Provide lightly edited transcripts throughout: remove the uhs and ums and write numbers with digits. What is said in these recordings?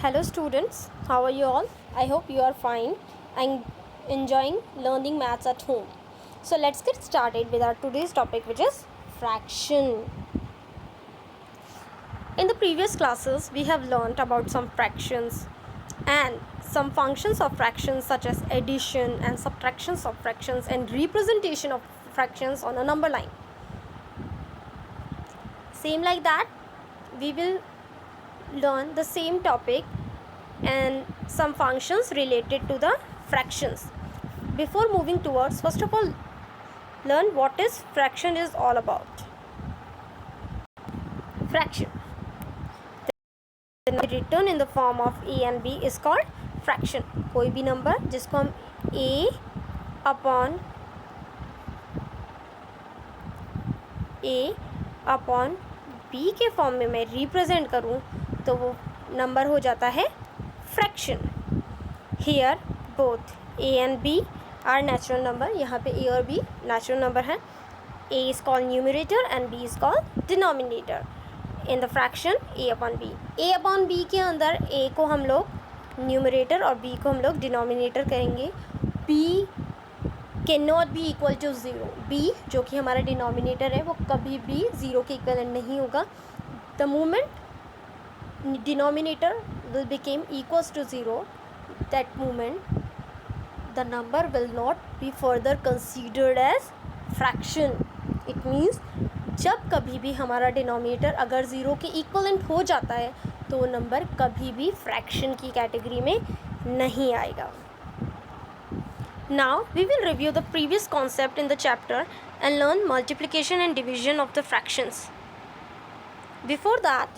Hello students, how are you all? I hope you are fine and enjoying learning maths at home. So let's get started with our today's topic, which is fraction. In the previous classes, we have learnt about some fractions and some functions of fractions such as addition and subtractions of fractions and representation of fractions on a number line. Same like that, we will learn the same topic and some functions related to the fractions. Before moving towards, first of all, learn what is fraction is all about. Fraction, the written in the form of a and b is called fraction. कोई भी number जिसको हम a upon b के form में मैं represent करूं तो वो नंबर हो जाता है fraction. Here both a and b are natural number. यहाँ पे a और b नेचुरल नंबर है. a is called numerator and b is called denominator in the fraction a upon b. a upon b के अंदर a को हम लोग numerator और b को हम लोग डिनोमिनेटर करेंगे. b can not be equal to zero. b जो कि हमारा डिनोमिनेटर है वो कभी भी ज़ीरो के इक्वलेंट नहीं होगा. The moment denominator will become equals to 0, that moment the number will not be further considered as fraction. It means जब कभी भी हमारा डिनोमिनेटर अगर ज़ीरो के इक्वलेंट हो जाता है तो वो नंबर कभी भी फ्रैक्शन की कैटेगरी में नहीं आएगा. Now we will review the previous concept in the chapter and learn multiplication and division of the fractions. Before that,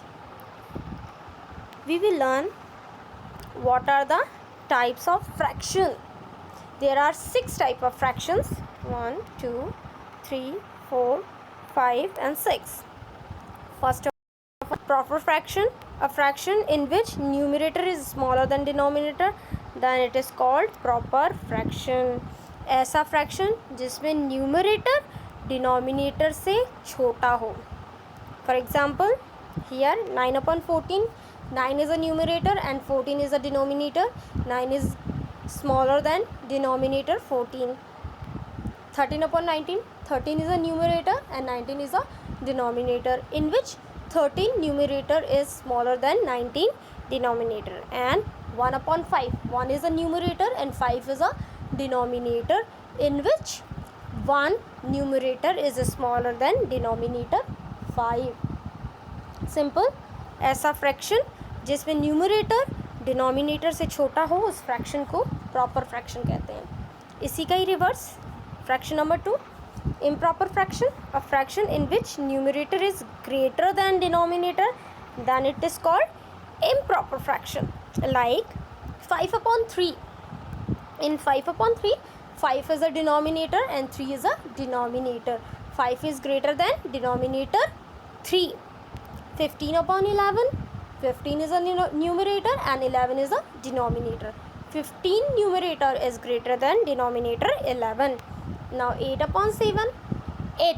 we will learn what are the types of fraction. There are 6 types of fractions: 1, 2, 3, 4, 5 and 6. First of all, proper fraction, a fraction in which numerator is smaller than denominator, then it is called proper fraction. ऐसा fraction जिसमें numerator denominator से छोटा हो. For example, here 9 upon 14, 9 is a numerator and 14 is a denominator. 9 is smaller than denominator 14. 13 upon 19, 13 is a numerator and 19 is a denominator, in which 13 numerator is smaller than 19 denominator. And 1 upon 5, 1 is a numerator and 5 is a denominator, in which 1 numerator is smaller than denominator 5. Simple. ऐसा fraction जिसमें numerator denominator से छोटा हो उस fraction को proper fraction कहते हैं. इसी का ही reverse, fraction number 2, improper fraction, a fraction in which numerator is greater than denominator, then it is called improper fraction. Like 5 upon 3. In 5 upon 3, 5 is a denominator and 3 is a denominator. 5 is greater than denominator 3. 15 upon 11, 15 is a numerator and 11 is a denominator. 15 numerator is greater than denominator 11. Now 8 upon 7, 8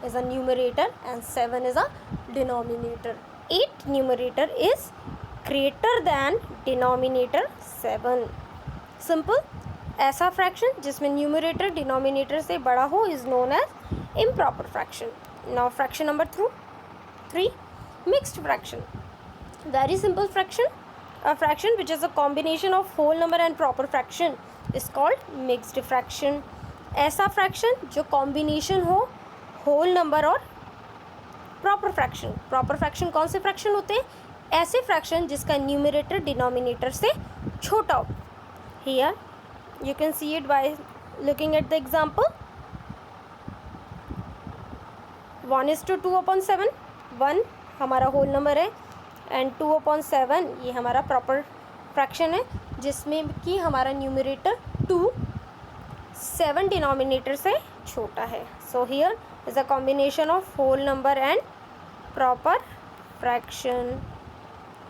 is a numerator and 7 is a denominator. 8 numerator is greater than denominator 7. Simple. ऐसा fraction जिसमें numerator denominator से बड़ा हो is known as improper fraction. Now fraction number 3, mixed fraction. Very simple fraction. A fraction which is a combination of whole number and proper fraction is called mixed fraction. ऐसा fraction जो combination हो whole number और proper fraction. Proper fraction कौन से fraction होते हैं? ऐसे fraction जिसका numerator denominator से छोटा हो. Here you can see it by looking at the example. 1:2 upon 7. 1 हमारा होल नंबर है एंड 2 upon 7 ये हमारा प्रॉपर फ्रैक्शन है जिसमें कि हमारा न्यूमरेटर 2 7 डिनोमिनेटर से छोटा है. So here is a combination of whole number and proper fraction.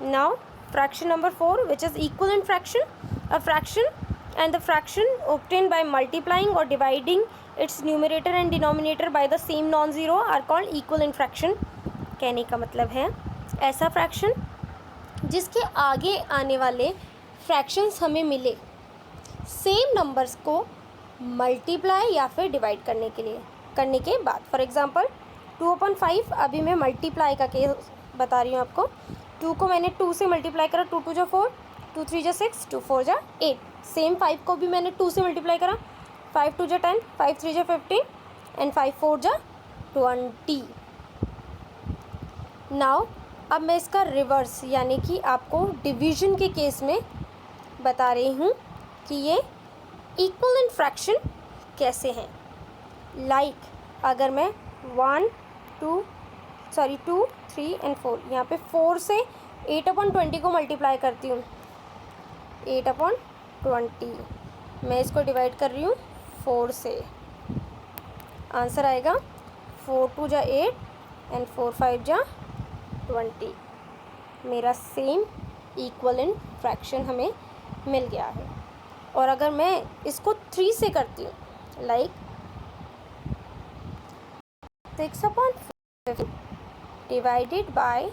Now fraction number 4 which is equivalent fraction. A fraction and the fraction obtained by multiplying or dividing its numerator and denominator by the same non-zero are called equivalent fraction. कहने का मतलब है ऐसा fraction जिसके आगे आने वाले fractions हमें मिले सेम नंबर्स को मल्टीप्लाई या फिर डिवाइड करने के बाद। फॉर एग्जांपल 2/5 अभी मैं मल्टीप्लाई का केस बता रही हूँ आपको। 2 को मैंने 2 से मल्टीप्लाई करा, 2 2 जा 4, 2 3 जा 6, 2 4 जा 8। सेम 5 को भी मैंने 2 से मल्टीप्लाई करा, 5 2 जा 10, 5 3 जा 15 एंड 5 4 जा 20। नाउ अब मैं इसका रिवर्स यानी कि आपको डिवीजन के केस में बता रही हूँ कि ये इक्वल फ्रैक्शन कैसे हैं। लाइक अगर मैं 2 3 एंड 4 यहाँ पे 4 से 8/20 को मल्टीप्लाई करती हूँ, 8/20 मैं इसको डिवाइड कर रही हूँ 4 से, आंसर आएगा 4 2 जा 8 एंड 4 5 जा 20। मेरा सेम इक्वलेंट फ्रैक्शन हमें मिल गया है। और अगर मैं इसको 3 से करती हूँ, लाइक 6/15 डिवाइडेड बाय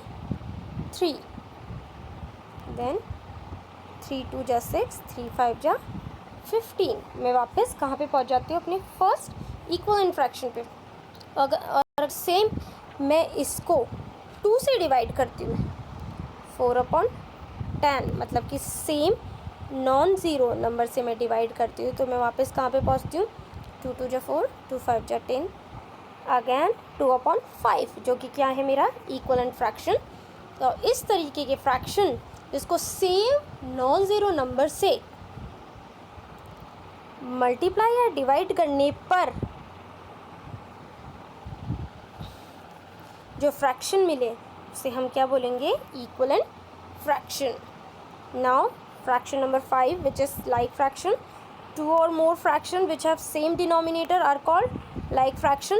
3, देन 3 2 जा 6, 3 5 जा 15। मैं वापस कहाँ पे पहुँच जाती हूँ? अपने फर्स्ट इक्वल फ्रैक्शन पे। अगर सेम मैं इसको 2 से डिवाइड करती हूँ, 4/10 मतलब कि सेम नॉन ज़ीरो नंबर से मैं डिवाइड करती हूँ, तो मैं वापस कहाँ पे पहुँचती हूँ? 2 2 जा 4, 2 5 जा 10, अगैन 2/5 जो कि क्या है मेरा इक्वलेंट फ्रैक्शन। तो इस तरीके के फ्रैक्शन जिसको सेम नॉन ज़ीरो नंबर से मल्टीप्लाई या डिवाइड करने पर जो फ्रैक्शन मिले उसे हम क्या बोलेंगे? Equivalent fraction. Now fraction number 5 which is like fraction. 2 or more fraction which have same denominator are called like fraction.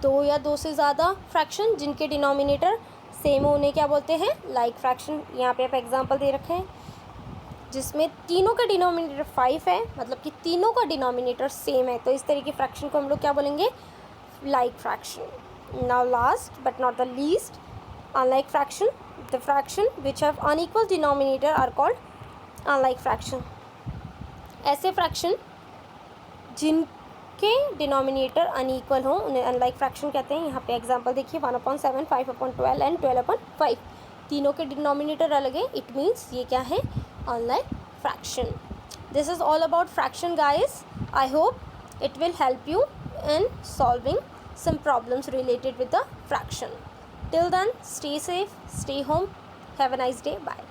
2 या 2 से ज़्यादा फ्रैक्शन जिनके डिनोमिनेटर सेम होने क्या बोलते हैं? Like fraction. यहाँ पे आप एग्जांपल दे रखे हैं जिसमें तीनों का डिनोमिनेटर 5 है, मतलब कि तीनों का डिनोमिनेटर सेम है, तो इस तरह के फ्रैक्शन को हम लोग क्या बोलेंगे? Like fraction. Now last but not the least, unlike fraction. The fraction which have unequal denominator are called unlike fraction. ऐसे फ्रैक्शन जिनके डिनोमिनेटर अनइक्वल हों उन्हें अनलाइक फ्रैक्शन कहते हैं। यहाँ पे एग्जांपल देखिए 1/7, 5/12 एंड 12/5। तीनों के डिनोमिनेटर अलग है, इट मीन्स ये क्या है? Unlike fraction. This is all about fraction guys. I hope it will help you in solving some problems related with the fraction. Till then, stay safe, stay home, have a nice day, bye.